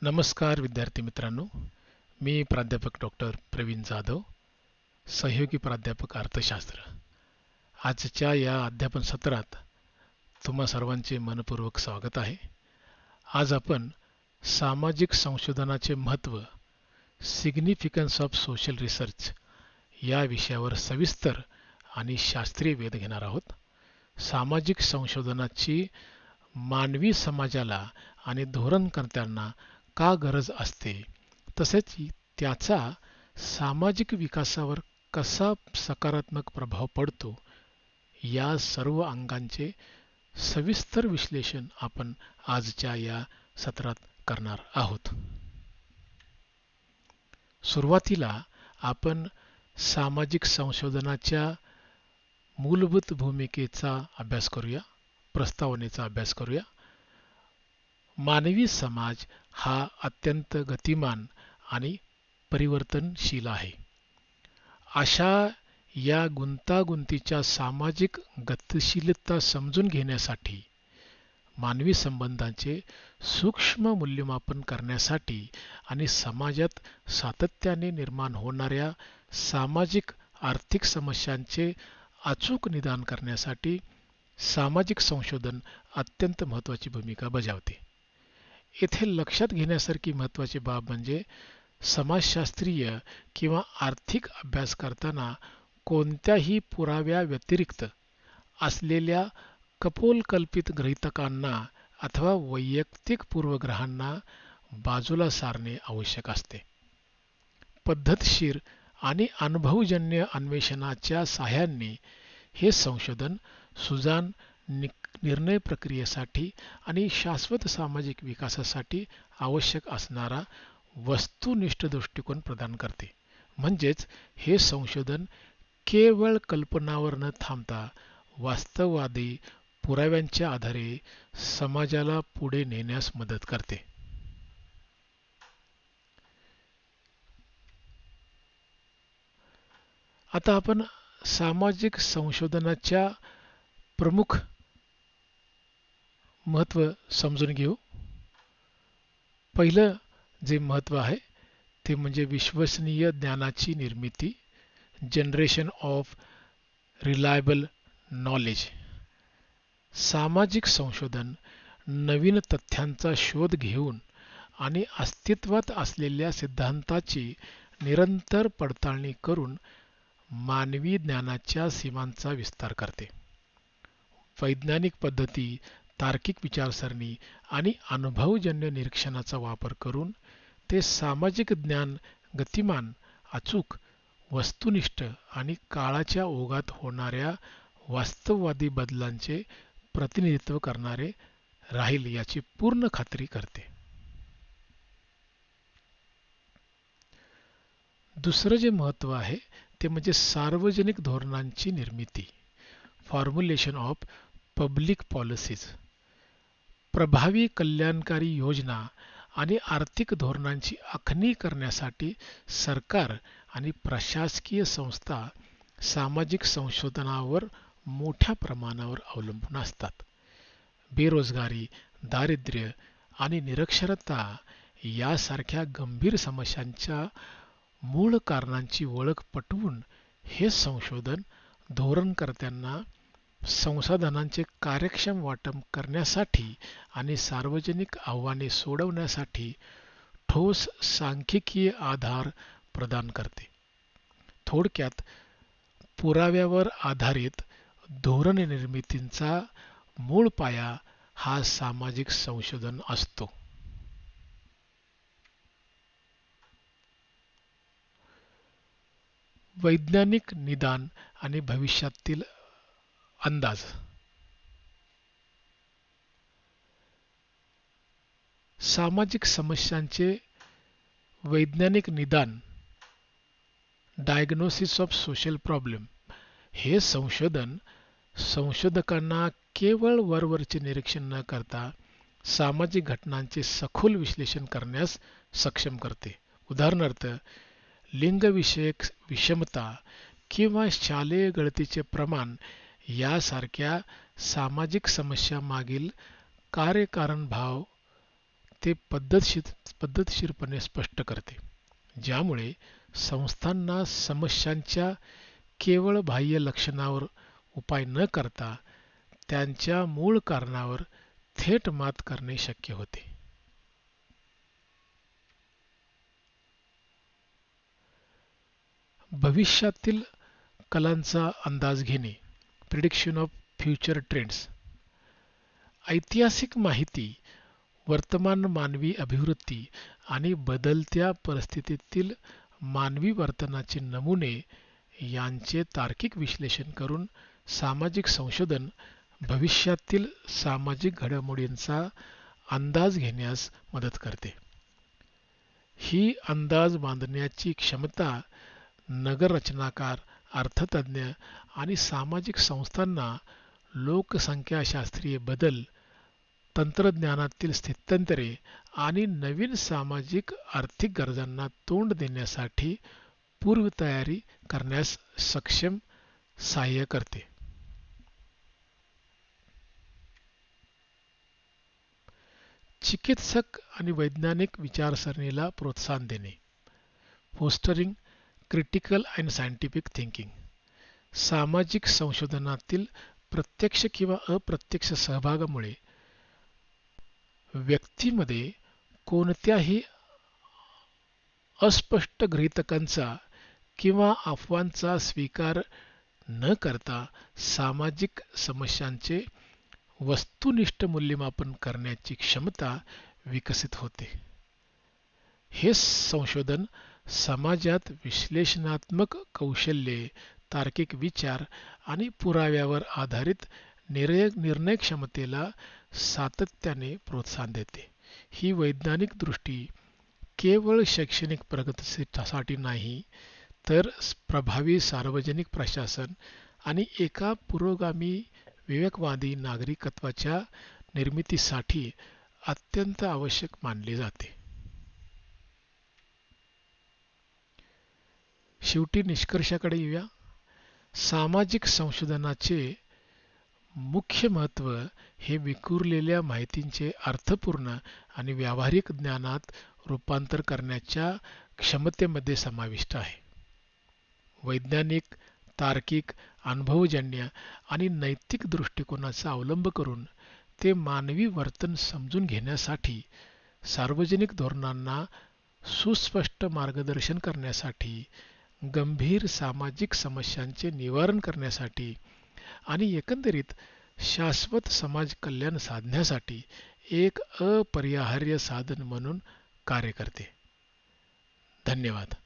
नमस्कार विद्यार्थी मित्रांनो, मी प्राध्यापक डॉक्टर प्रवीण जाधव, सहयोगी प्राध्यापक अर्थशास्त्र. आजच्या या अध्यापन सत्रात तुम्हा सर्वांचे मनपूर्वक स्वागत आहे. आज आपण सामाजिक संशोधनाचे महत्त्व, सिग्निफिकन्स ऑफ सोशल रिसर्च या विषयावर सविस्तर आणि शास्त्रीय वेध घेणार आहोत. सामाजिक संशोधनाची मानवी समाजाला आणि धोरणकर्त्यांना का गरज असते, तसेच त्याचा सामाजिक विकासावर कसा सकारात्मक प्रभाव पडतो, या सर्व अंगांचे सविस्तर विश्लेषण आपण आजच्या या सत्रात करणार आहोत. सुरुवातीला आपण सामाजिक संशोधनाच्या मूलभूत भूमिकेचा अभ्यास करूया, प्रस्तावनेचा अभ्यास करूया. मानवी समाज हा अत्यंत गतिमान आणि परिवर्तनशील आहे. अशा या गुंतागुंतीच्या सामाजिक गतिशीलता समजून घेण्यासाठी, मानवी संबंधांचे सूक्ष्म मूल्यमापन करण्यासाठी आणि समाजात सातत्याने निर्माण होणाऱ्या सामाजिक आर्थिक समस्यांचे अचूक निदान करण्यासाठी सामाजिक संशोधन अत्यंत महत्त्वाची भूमिका बजावते. येथे लक्षात घेण्यासारखी महत्त्वाची बाब म्हणजे समाजशास्त्रीय किंवा आर्थिक अभ्यास करताना कोणत्याही पुराव्याव्यतिरिक्त असलेल्या कपोलकल्पित गृहीतकांना अथवा वैयक्तिक पूर्वग्रहांना बाजूला सारणे आवश्यक असते. पद्धतशीर आणि अनुभवजन्य अन्वेषणाच्या साहाय्याने हे संशोधन सुजाण निर्णय प्रक्रियेसाठी आणि शाश्वत सामाजिक विकासासाठी आवश्यक असणारा वस्तुनिष्ठ दृष्टिकोन प्रदान करते. म्हणजेच हे संशोधन केवळ कल्पनावर न थांबता वास्तववादी पुराव्यांच्या आधारे समाजाला पुढे नेण्यास मदत करते. आता आपण सामाजिक संशोधनाच्या प्रमुख महत्त्व समजून घेऊ. पहिलं जे महत्त्व आहे ते म्हणजे विश्वसनीय ज्ञानाची निर्मिती, जनरेशन ऑफ रिलायबल नॉलेज. सामाजिक संशोधन नवीन तथ्यांचा शोध घेऊन आणि अस्तित्वात असलेल्या सिद्धांताची निरंतर पडताळणी करून मानवी ज्ञानाच्या सीमांचा विस्तार करते. वैज्ञानिक पद्धती, तार्किक विचारसरणी आणि अनुभवजन्य निरीक्षणाचा वापर करून ते सामाजिक ज्ञान गतिमान, अचूक, वस्तुनिष्ठ आणि काळाच्या ओघात होणाऱ्या वास्तववादी बदलांचे प्रतिनिधित्व करणारे राहील याची पूर्ण खात्री करते. दुसरं जे महत्त्व आहे ते म्हणजे सार्वजनिक धोरणांची निर्मिती, फॉर्म्युलेशन ऑफ पब्लिक पॉलिसीज. प्रभावी कल्याणकारी योजना आणि आर्थिक धोरणांची आखणी करण्यासाठी सरकार आणि प्रशासकीय संस्था सामाजिक संशोधनावर मोठ्या प्रमाणावर अवलंबून असतात. बेरोजगारी, दारिद्र्य आणि निरक्षरता यासारख्या गंभीर समस्यांच्या मूळ कारणांची ओळख पटवून हे संशोधन धोरणकर्त्यांना संसाधनांचे कार्यक्षम वाटप करण्यासाठी आणि सार्वजनिक आव्हाने सोडवण्यासाठी ठोस सांख्यिकीय आधार प्रदान करते. थोडक्यात, पुराव्यावर आधारित धोरण निर्मितीचा मूळ पाया हा सामाजिक संशोधन असतो. वैज्ञानिक निदान आणि भविष्यातील अंदाज. सामाजिक समस्यांचे वैज्ञानिक निदान, डायग्नोसिस ऑफ सोशल प्रॉब्लेम, हे संशोधन संशोधकांना केवळ वरवरचे निरीक्षण न करता सामाजिक घटनांचे सखोल विश्लेषण करण्यास सक्षम करते. उदाहरणार्थ, लिंगविषयक विषमता किंवा शालेय गळतीचे प्रमाण यासारख्या सामाजिक समस्या मागील कार्यकारण भाव ते पद्धतशीरपणे स्पष्ट करते, ज्यामुळे संस्थांना समस्यांच्या केवळ बाह्य लक्षणावर उपाय न करता त्यांच्या मूळ कारणावर थेट मात करणे शक्य होते. भविष्यातील कलांचा अंदाज घेणे, प्रिडिक्शन ऑफ फ्युचर ट्रेंड्स. ऐतिहासिक माहिती, वर्तमान मानवी अभिवृत्ती आणि बदलत्या परिस्थितीतील मानवी वर्तनाचे नमुने यांचे तार्किक विश्लेषण करून सामाजिक संशोधन भविष्यातील सामाजिक घडामोडींचा अंदाज घेण्यास मदत करते. ही अंदाज बांधण्याची क्षमता नगररचनाकार, अर्थतज्ञ आणि सामाजिक संस्थांना लोकसंख्याशास्त्रीय बदल, तंत्रज्ञानातील स्थित्यंतरे आणि नवीन सामाजिक आर्थिक गरजांना तोंड देण्यासाठी पूर्वतयारी करण्यास सहाय्य करते. चिकित्सक आणि वैज्ञानिक विचारसरणीला प्रोत्साहन देणे, fostering critical and scientific thinking. सामाजिक संशोधनातील प्रत्यक्ष किंवा अप्रत्यक्ष सहभागामुळे व्यक्तीमध्ये कोणत्याही अस्पष्ट गृहीतकांचा किंवा अफवांचा स्वीकार न करता सामाजिक समस्यांचे वस्तुनिष्ठ मूल्यमापन करण्याची क्षमता विकसित होते. हे संशोधन समाजात विश्लेषणात्मक कौशल्ये, तार्किक विचार आणि पुराव्यावर आधारित निर्णयक्षमतेला सातत्याने प्रोत्साहन देते. ही वैज्ञानिक दृष्टी केवळ शैक्षणिक प्रगतीसाठी नाही, तर प्रभावी सार्वजनिक प्रशासन आणि एका पुरोगामी विवेकवादी नागरिकत्वाच्या निर्मितीसाठी अत्यंत आवश्यक मानली जाते. शेवटी निष्कर्षाकडे येऊया. सामाजिक संशोधनाचे मुख्य महत्त्व हे विखुरलेल्या माहितीचे अर्थपूर्ण आणि व्यावहारिक ज्ञानात रूपांतर करण्याच्या क्षमतेमध्ये समाविष्ट आहे. वैज्ञानिक, तार्किक, अनुभवजन्य आणि नैतिक दृष्टिकोनाचा अवलंब करून ते मानवी वर्तन समजून घेण्यासाठी, सार्वजनिक धोरणांना सुस्पष्ट मार्गदर्शन करण्यासाठी, गंभीर सामाजिक समस्यांचे निवारण करण्यासाठी आणि एकंदरीत शाश्वत समाज कल्याण साधण्यासाठी एक अपरिहार्य साधन म्हणून कार्य करते. धन्यवाद.